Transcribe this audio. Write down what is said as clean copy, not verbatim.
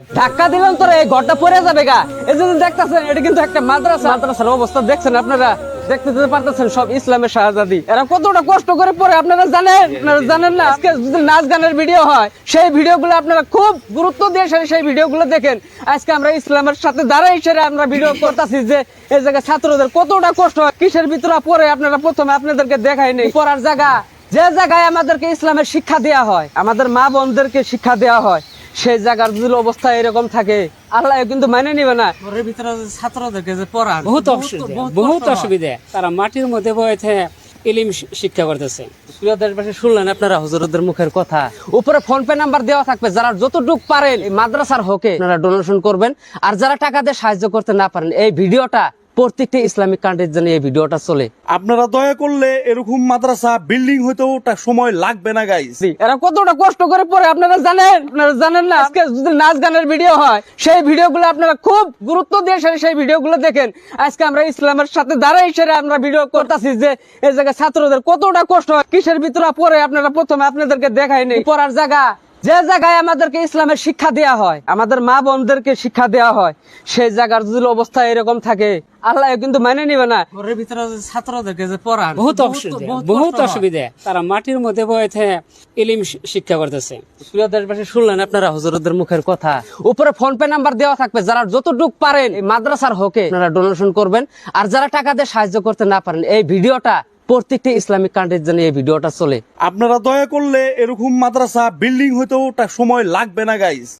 ধাক্কা দিলাম তোর এই ঘরটা পড়ে যাবে গা। এই যে দেখতেছেন এটা কিন্তু একটা মাদ্রাসা, মাদ্রাসার অবস্থা দেখছেন আপনারা, দেখতে পারতেছেন সব ইসলামের শাহজাদি। এরা কতটা কষ্ট করে পড়ে আপনারা জানেন? আপনারা জানেন না? আজকে যদি নাচ গানের ভিডিও হয় সেই ভিডিওগুলো আপনারা খুব গুরুত্ব দিয়ে সেই ভিডিওগুলো দেখেন। আজকে আমরা ইসলামের সাথে দাঁড়াই সেরে আমরা ভিডিও করতেছি যে এই জায়গায় ছাত্রদের কতটা কষ্ট হয়, কিসের ভিতরে পড়ে আপনারা প্রথমে আপনাদেরকে দেখাই নেই। পড়ার জায়গা, যে জায়গায় আমাদেরকে ইসলামের শিক্ষা দেওয়া হয়, আমাদের মা বোনদেরকে শিক্ষা দেওয়া হয়, সেই জায়গার যদি অবস্থা এরকম থাকে আল্লাহ কিন্তু মানে নিবে না। ঘরের ভিতরে ছাত্রদেরকে যে পড়ান বহুত অসুবিধা। তারা মাটির মধ্যে বয়েছে ইলিম শিক্ষা করতেছে। প্রিয় দেশবাসী, শুনলেন আপনারা হুজুরদের মুখের কথা। উপরে ফোন পে নাম্বার দেওয়া থাকবে, যারা যতটুকু পারেন এই মাদ্রাসার হকে আপনারা ডোনেশন করবেন। আর যারা টাকা দিয়ে সাহায্য করতে না পারেন, এই ভিডিওটা প্রত্যেকটি ইসলামিক কান্ট্রির জন্য এই ভিডিওটা চলে। আপনারা দয়া করলে এরকম মাদ্রাসা বিল্ডিং হইতেও সময় লাগবে না গাইস। এরা কতটা কষ্ট করে পড়ে আপনারা জানেন? আপনারা জানেন না? আজকে যদি নাচ গানের ভিডিও হয় সেই ভিডিওগুলো আপনারা খুব গুরুত্ব দিয়ে সেই ভিডিওগুলো দেখেন। আজকে আমরা ইসলামের সাথে দাঁড়াই সেরে আমরা ভিডিও করতেছি যে এই জায়গায় ছাত্রদের কতটা কষ্ট হয়, কিসের ভিতরে পড়ে আপনারা প্রথমে আপনাদেরকে দেখাই নেই। পড়ার জায়গা, যে জায়গায় আমাদেরকে ইসলামের শিক্ষা দেওয়া হয়, আমাদের মা বোনদেরকে শিক্ষা দেওয়া হয়, সেই জায়গার যদি অবস্থা এরকম থাকে আল্লাহ কিন্তু মানে নিবে না। ঘরের ভিতরে ছাত্রদেরকে যে পড়ান বহুত অসুবিধা। তারা মাটির মধ্যে বয়েছে ইলিম শিক্ষা করতেছে। প্রিয় দেশবাসী, শুনলেন আপনারা হুজুরদের মুখের কথা। উপরে ফোন পে নাম্বার দেওয়া থাকবে, যারা যতটুকু পারেন এই মাদ্রাসার হকে আপনারা ডোনেশন করবেন। আর যারা টাকা দিয়ে সাহায্য করতে না পারেন, এই ভিডিওটা প্রত্যেকটি ইসলামিক কান্ট্রির জন্য এই ভিডিওটা চলে। আপনারা দয়া করলে এরকম মাদ্রাসা বিল্ডিং হইতেও সময় লাগবে না গাইস।